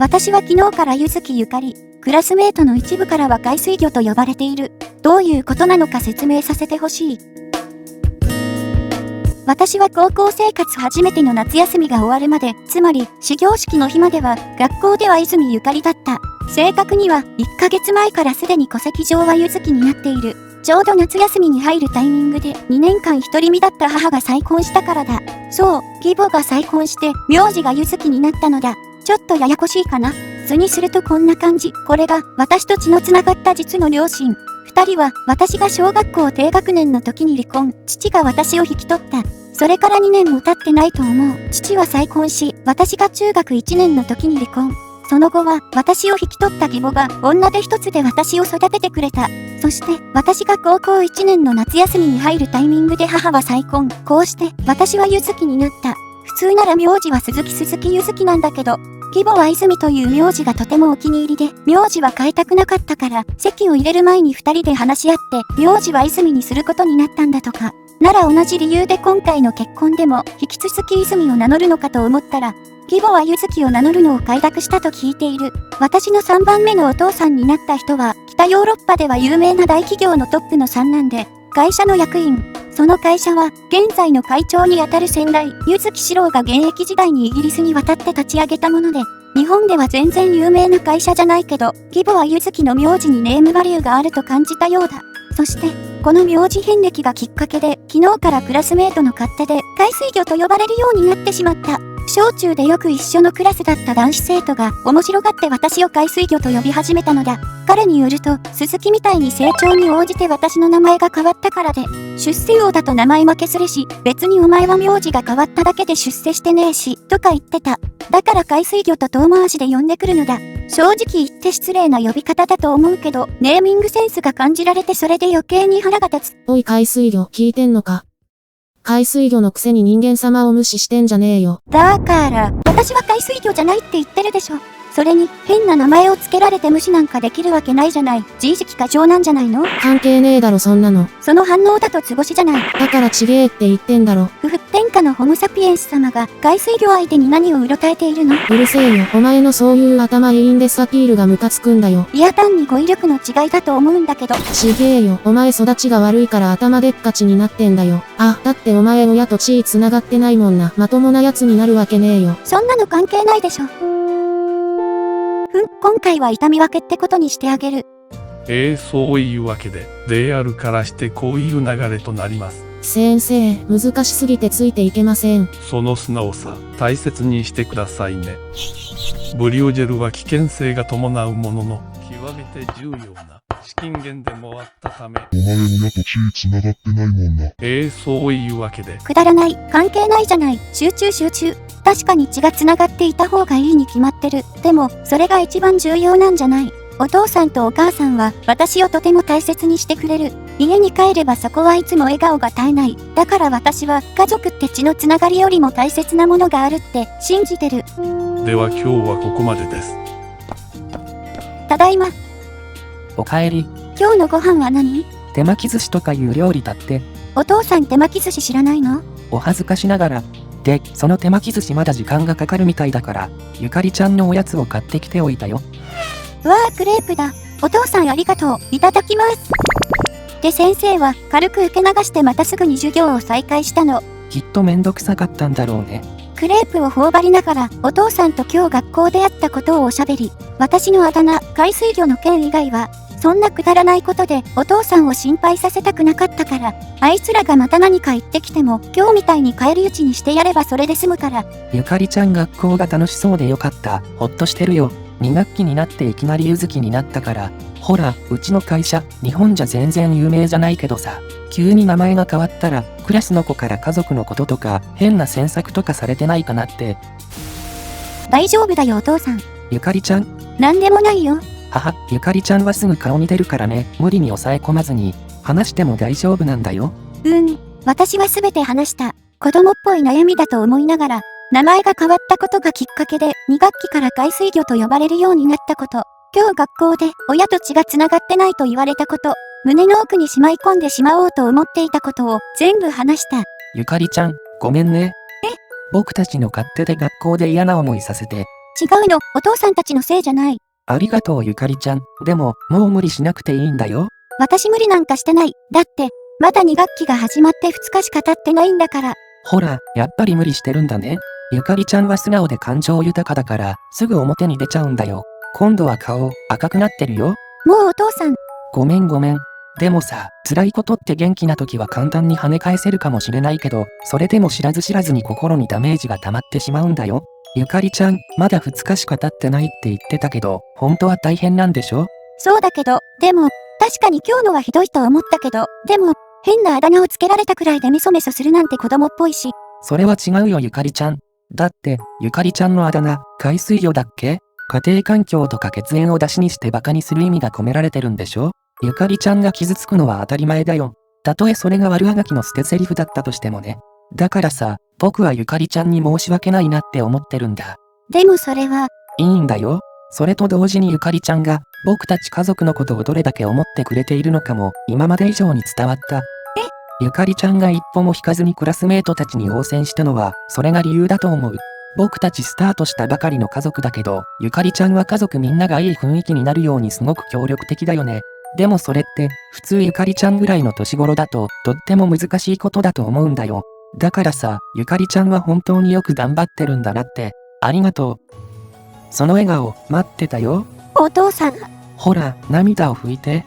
私は昨日からゆずきゆかり、クラスメートの一部からは海水魚と呼ばれている。どういうことなのか説明させてほしい。私は高校生活初めての夏休みが終わるまで、つまり始業式の日までは学校では泉ゆかりだった。正確には1ヶ月前からすでに戸籍上はゆずきになっている。ちょうど夏休みに入るタイミングで2年間独り身だった母が再婚したからだ。そう、義母が再婚して名字がゆずきになったのだ。ちょっとややこしいかな。図にするとこんな感じ。これが私と血のつながった実の両親。二人は私が小学校低学年の時に離婚。父が私を引き取った。それから2年も経ってないと思う。父は再婚し、私が中学1年の時に離婚。その後は私を引き取った義母が女手一つで私を育ててくれた。そして私が高校1年の夏休みに入るタイミングで母は再婚。こうして私はゆずきになった。普通なら名字は鈴木ゆずきなんだけど、義母は泉という名字がとてもお気に入りで、名字は変えたくなかったから、籍を入れる前に二人で話し合って、名字は泉にすることになったんだとか。なら同じ理由で今回の結婚でも、引き続き泉を名乗るのかと思ったら、義母はゆずきを名乗るのを快諾したと聞いている。私の3番目のお父さんになった人は、北ヨーロッパでは有名な大企業のトップの三男で、会社の役員。その会社は、現在の会長にあたる先代、柚木史郎が現役時代にイギリスに渡って立ち上げたもので、日本では全然有名な会社じゃないけど、義母は柚木の名字にネームバリューがあると感じたようだ。そして、この名字遍歴がきっかけで、昨日からクラスメートの勝手で、海水魚と呼ばれるようになってしまった。小中でよく一緒のクラスだった男子生徒が面白がって私を海水魚と呼び始めたのだ。彼によると、鈴木みたいに成長に応じて私の名前が変わったからで、出世王だと名前負けするし、別にお前は名字が変わっただけで出世してねえし、とか言ってた。だから海水魚と遠回しで呼んでくるのだ。正直言って失礼な呼び方だと思うけど、ネーミングセンスが感じられてそれで余計に腹が立つ。おい海水魚、聞いてんのか？海水魚のくせに人間様を無視してんじゃねえよ。だから、私は海水魚じゃないって言ってるでしょ。それに、変な名前を付けられて無視なんかできるわけないじゃない。自意識過剰なんじゃないの？関係ねえだろそんなの。その反応だと図星じゃない。だからちげえって言ってんだろ。不天下のホモサピエンス様が海水魚相手に何をうろたえているの？うるせえよ。お前のそういう頭いいんですアピールがムカつくんだよ。いや単に語彙力の違いだと思うんだけど。ちげえよ。お前育ちが悪いから頭でっかちになってんだよ。あ、だってお前親と血繋がってないもんな。まともなやつになるわけねえよ。そんなの関係ないでしょ。今回は痛み分けってことにしてあげる。そういうわけで、であるからしてこういう流れとなります。先生、難しすぎてついていけません。その素直さ、大切にしてくださいね。ブリオジェルは危険性が伴うものの、極めて重要な資金源でもあったため。お前親と血繋がってないもんな。そういうわけで。くだらない、関係ないじゃない。集中。確かに血が繋がっていた方がいいに決まってる。でも、それが一番重要なんじゃない。お父さんとお母さんは私をとても大切にしてくれる。家に帰ればそこはいつも笑顔が絶えない。だから私は家族って血のつながりよりも大切なものがあるって信じてる。では今日はここまでです。ただいま。おかえり。今日のご飯は何？手巻き寿司とかいう料理だって。お父さん手巻き寿司知らないの？お恥ずかしながら。で、その手巻き寿司まだ時間がかかるみたいだから、ゆかりちゃんのおやつを買ってきておいたよ。わあ、クレープだ。お父さんありがとう。いただきます。で、先生は軽く受け流してまたすぐに授業を再開したの。きっとめんどくさかったんだろうね。クレープを頬張りながら、お父さんと今日学校であったことをおしゃべり。私のあだ名、海水魚の件以外は、そんなくだらないことでお父さんを心配させたくなかったから、あいつらがまた何か言ってきても、今日みたいに返り討ちにしてやればそれで済むから。ゆかりちゃん学校が楽しそうでよかった。ほっとしてるよ。2学期になっていきなりゆずきになったから、ほら、うちの会社、日本じゃ全然有名じゃないけどさ、急に名前が変わったら、クラスの子から家族のこととか、変な詮索とかされてないかなって。大丈夫だよお父さん。ゆかりちゃん？なんでもないよ。ゆかりちゃんはすぐ顔に出るからね、無理に抑え込まずに、話しても大丈夫なんだよ。私はすべて話した。子供っぽい悩みだと思いながら、名前が変わったことがきっかけで、2学期から海水魚と呼ばれるようになったこと、今日学校で親と血が繋がってないと言われたこと、胸の奥にしまい込んでしまおうと思っていたことを全部話した。ゆかりちゃん、ごめんね。僕たちの勝手で学校で嫌な思いさせて、違うの、お父さんたちのせいじゃない。ありがとうゆかりちゃん。でも、もう無理しなくていいんだよ。私無理なんかしてない。だって、まだ2学期が始まって2日しか経ってないんだから。ほら、やっぱり無理してるんだね。ゆかりちゃんは素直で感情豊かだから、すぐ表に出ちゃうんだよ。今度は顔、赤くなってるよ。もうお父さん、ごめんごめん。でもさ、辛いことって元気な時は簡単に跳ね返せるかもしれないけど、それでも知らず知らずに心にダメージが溜まってしまうんだよ。ゆかりちゃん、まだ2日しか経ってないって言ってたけど、本当は大変なんでしょ？そうだけど、でも、確かに今日のはひどいと思ったけど、でも、変なあだ名をつけられたくらいでメソメソするなんて子供っぽいし。それは違うよゆかりちゃん。だって、ゆかりちゃんのあだ名、海水魚だっけ？家庭環境とか血縁を出しにしてバカにする意味が込められてるんでしょ？ゆかりちゃんが傷つくのは当たり前だよ。たとえそれが悪あがきの捨て台詞だったとしてもね。だからさ、僕はゆかりちゃんに申し訳ないなって思ってるんだ。でもそれは、いいんだよ。それと同時にゆかりちゃんが、僕たち家族のことをどれだけ思ってくれているのかも、今まで以上に伝わった。ゆかりちゃんが一歩も引かずにクラスメートたちに応戦したのは、それが理由だと思う。僕たちスタートしたばかりの家族だけど、ゆかりちゃんは家族みんながいい雰囲気になるようにすごく協力的だよね。でもそれって、普通ゆかりちゃんぐらいの年頃だと、とっても難しいことだと思うんだよ。だからさ、ゆかりちゃんは本当によく頑張ってるんだなって。ありがとう。その笑顔、待ってたよ。お父さん、ほら、涙を拭いて。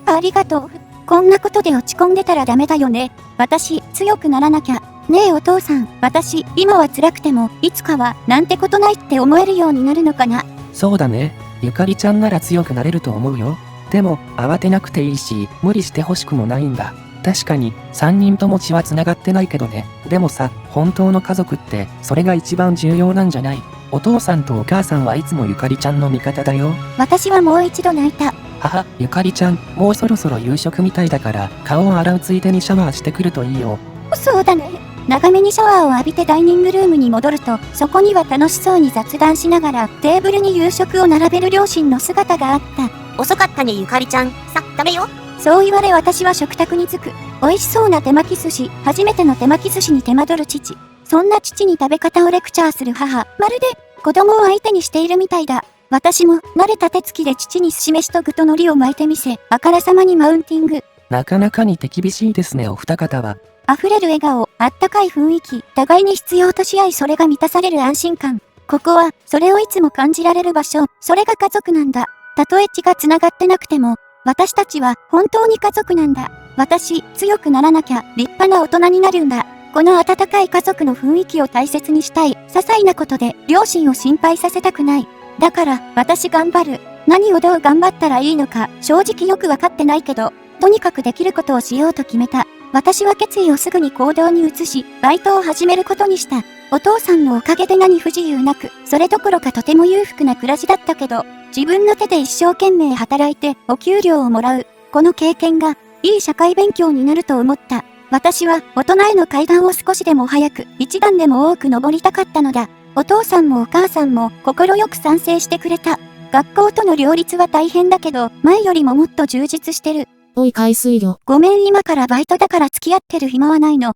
ありがとう。こんなことで落ち込んでたらダメだよね。私、強くならなきゃ。ねえお父さん、私、今は辛くても、いつかは、なんてことないって思えるようになるのかな。そうだね。ゆかりちゃんなら強くなれると思うよ。でも、慌てなくていいし、無理してほしくもないんだ。確かに、3人とも血は繋がってないけどね。でもさ、本当の家族って、それが一番重要なんじゃない？お父さんとお母さんはいつもゆかりちゃんの味方だよ。私はもう一度泣いた。母、ゆかりちゃん、もうそろそろ夕食みたいだから、顔を洗うついでにシャワーしてくるといいよ。そうだね。長めにシャワーを浴びてダイニングルームに戻ると、そこには楽しそうに雑談しながら、テーブルに夕食を並べる両親の姿があった。遅かったねゆかりちゃん。さ、食べよ。そう言われ私は食卓に着く。美味しそうな手巻き寿司、初めての手巻き寿司に手間取る父。そんな父に食べ方をレクチャーする母。まるで、子供を相手にしているみたいだ。私も、慣れた手つきで父に寿司飯と具と海苔を巻いてみせ、あからさまにマウンティング。なかなかに手厳しいですねお二方は。溢れる笑顔、あったかい雰囲気、互いに必要とし合いそれが満たされる安心感。ここは、それをいつも感じられる場所、それが家族なんだ。たとえ血が繋がってなくても、私たちは本当に家族なんだ。私、強くならなきゃ、立派な大人になるんだ。この温かい家族の雰囲気を大切にしたい。些細なことで、両親を心配させたくない。だから、私頑張る。何をどう頑張ったらいいのか、正直よくわかってないけど、とにかくできることをしようと決めた。私は決意をすぐに行動に移し、バイトを始めることにした。お父さんのおかげで何不自由なく、それどころかとても裕福な暮らしだったけど、自分の手で一生懸命働いてお給料をもらう。この経験が、いい社会勉強になると思った。私は大人への階段を少しでも早く、一段でも多く登りたかったのだ。お父さんもお母さんも心よく賛成してくれた。学校との両立は大変だけど、前よりももっと充実してる。おい海水魚。ごめん今からバイトだから付き合ってる暇はないの。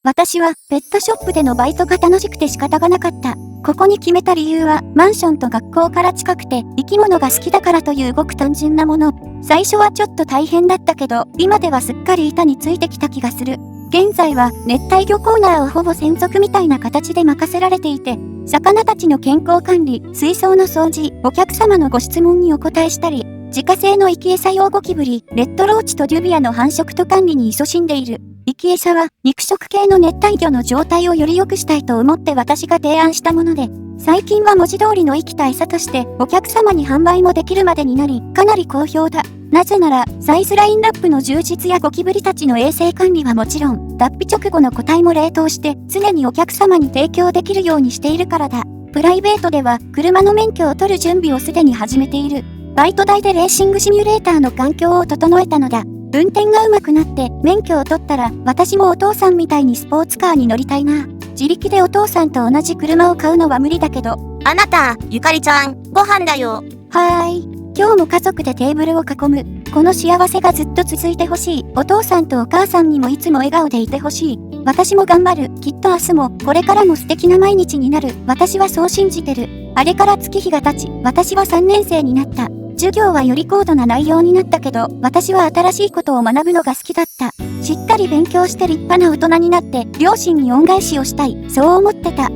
私はペットショップでのバイトが楽しくて仕方がなかった。ここに決めた理由はマンションと学校から近くて生き物が好きだからというごく単純なもの。最初はちょっと大変だったけど今ではすっかり板についてきた気がする。現在は熱帯魚コーナーをほぼ専属みたいな形で任せられていて、魚たちの健康管理、水槽の掃除、お客様のご質問にお答えしたり、自家製の生き餌用ゴキブリ、レッドローチとデュビアの繁殖と管理に勤しんでいる。生き餌は肉食系の熱帯魚の状態をより良くしたいと思って私が提案したもので、最近は文字通りの生きた餌としてお客様に販売もできるまでになり、かなり好評だ。なぜなら、サイズラインナップの充実やゴキブリたちの衛生管理はもちろん、脱皮直後の個体も冷凍して常にお客様に提供できるようにしているからだ。プライベートでは車の免許を取る準備をすでに始めている。バイト代でレーシングシミュレーターの環境を整えたのだ。運転が上手くなって免許を取ったら私もお父さんみたいにスポーツカーに乗りたいな。自力でお父さんと同じ車を買うのは無理だけど。あなた、ゆかりちゃん、ご飯だよ。はーい。今日も家族でテーブルを囲む。この幸せがずっと続いてほしい。お父さんとお母さんにもいつも笑顔でいてほしい。私も頑張る。きっと明日もこれからも素敵な毎日になる。私はそう信じてる。あれから月日が経ち、私は3年生になった。授業はより高度な内容になったけど、私は新しいことを学ぶのが好きだった。しっかり勉強して立派な大人になって、両親に恩返しをしたい、そう思ってた。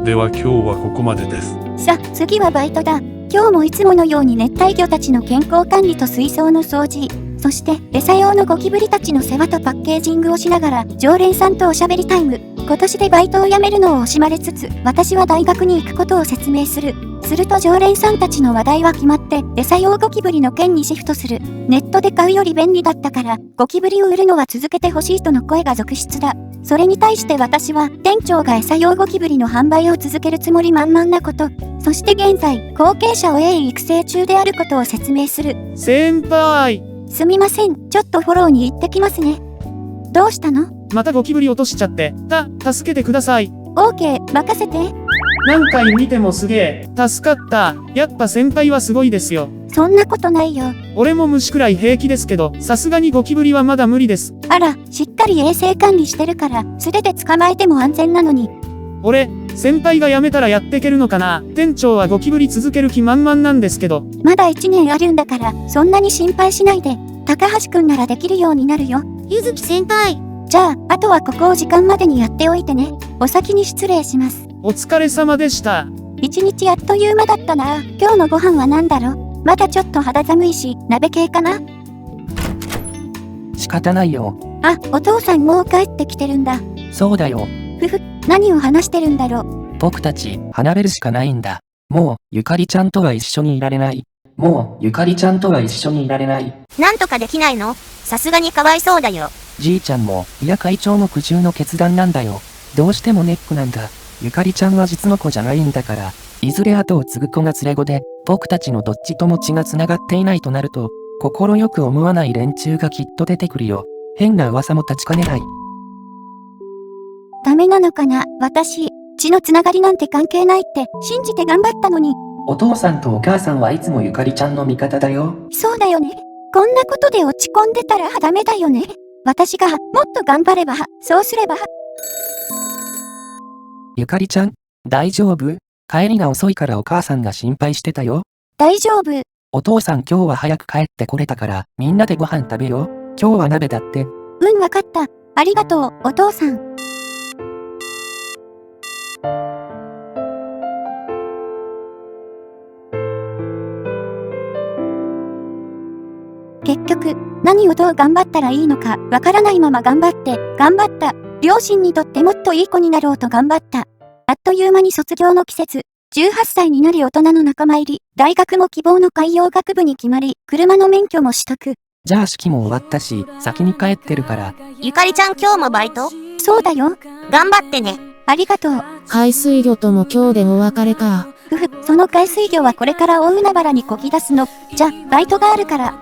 では今日はここまでです。さ、次はバイトだ。今日もいつものように熱帯魚たちの健康管理と水槽の掃除、そして餌用のゴキブリたちの世話とパッケージングをしながら常連さんとおしゃべりタイム。今年でバイトを辞めるのを惜しまれつつ、私は大学に行くことを説明する。すると常連さんたちの話題は決まって、餌用ゴキブリの件にシフトする。ネットで買うより便利だったから、ゴキブリを売るのは続けてほしいとの声が続出だ。それに対して私は、店長が餌用ゴキブリの販売を続けるつもり満々なこと、そして現在、後継者を鋭意育成中であることを説明する。先輩、すみません、ちょっとフォローに行ってきますね。どうしたの？またゴキブリ落としちゃって。助けてください。オーケー、任せて。何回見てもすげえ。助かった。やっぱ先輩はすごいですよ。そんなことないよ。俺も虫くらい平気ですけど、さすがにゴキブリはまだ無理です。あら、しっかり衛生管理してるから、素手で捕まえても安全なのに。俺、先輩が辞めたらやってけるのかな。店長はゴキブリ続ける気満々なんですけど。まだ1年あるんだから、そんなに心配しないで。高橋くんならできるようになるよ。ゆずき先輩。じゃあ、あとはここを時間までにやっておいてね。お先に失礼します。お疲れ様でした。一日あっという間だったな。今日のご飯は何だろ？まだちょっと肌寒いし、鍋系かな？仕方ないよ。あ、お父さんもう帰ってきてるんだ。そうだよ。ふふ、何を話してるんだろう。僕たち、離れるしかないんだ。もう、ゆかりちゃんとは一緒にいられない。もう、ゆかりちゃんとは一緒にいられない。なんとかできないの？さすがにかわいそうだよ。じいちゃんも、いや会長も苦渋の決断なんだよ。どうしてもネックなんだ。ゆかりちゃんは実の子じゃないんだから、いずれ後を継ぐ子が連れ子で、僕たちのどっちとも血が繋がっていないとなると、心よく思わない連中がきっと出てくるよ。変な噂も立ちかねない。ダメなのかな？私、血のつながりなんて関係ないって信じて頑張ったのに。お父さんとお母さんはいつもゆかりちゃんの味方だよ。そうだよね。こんなことで落ち込んでたらダメだよね。私がもっと頑張れば、そうすれば。ゆかりちゃん、大丈夫？帰りが遅いからお母さんが心配してたよ。大丈夫。お父さん今日は早く帰ってこれたから、みんなでご飯食べよう。今日は鍋だって。うん、わかった。ありがとう、お父さん。結局、何をどう頑張ったらいいのかわからないまま頑張った。両親にとってもっといい子になろうと頑張った。あっという間に卒業の季節。18歳になり大人の仲間入り。大学も希望の海洋学部に決まり、車の免許も取得。じゃあ式も終わったし、先に帰ってるから。ゆかりちゃん今日もバイト？そうだよ。頑張ってね。ありがとう。海水魚とも今日でお別れか。ふふ、その海水魚はこれから大海原にこぎ出すの。じゃ、バイトがあるから。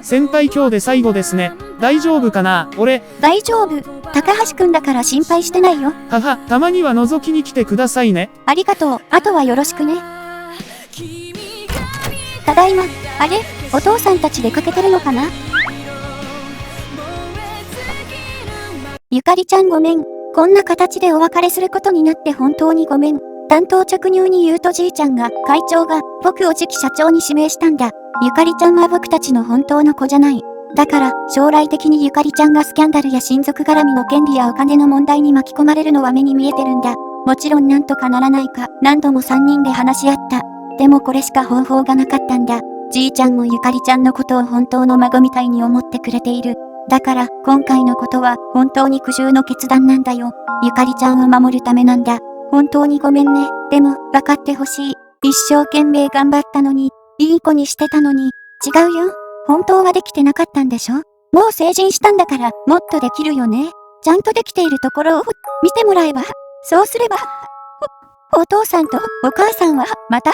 先輩今日で最後ですね。大丈夫かな？俺。大丈夫。高橋くんだから心配してないよ。たまには覗きに来てくださいね。ありがとう。あとはよろしくね。ただいま。あれ？お父さんたち出かけてるのかな？ゆかりちゃんごめん。こんな形でお別れすることになって本当にごめん。担当直入に言うとじいちゃんが、会長が、僕を次期社長に指名したんだ。ゆかりちゃんは僕たちの本当の子じゃない。だから、将来的にゆかりちゃんがスキャンダルや親族絡みの権利やお金の問題に巻き込まれるのは目に見えてるんだ。もちろんなんとかならないか、何度も3人で話し合った。でもこれしか方法がなかったんだ。じいちゃんもゆかりちゃんのことを本当の孫みたいに思ってくれている。だから、今回のことは本当に苦渋の決断なんだよ。ゆかりちゃんを守るためなんだ。本当にごめんね。でも、分かってほしい。一生懸命頑張ったのに、いい子にしてたのに、違うよ。本当はできてなかったんでしょ？もう成人したんだから、もっとできるよね。ちゃんとできているところを、見てもらえば。そうすれば、お父さんとお母さんは、また、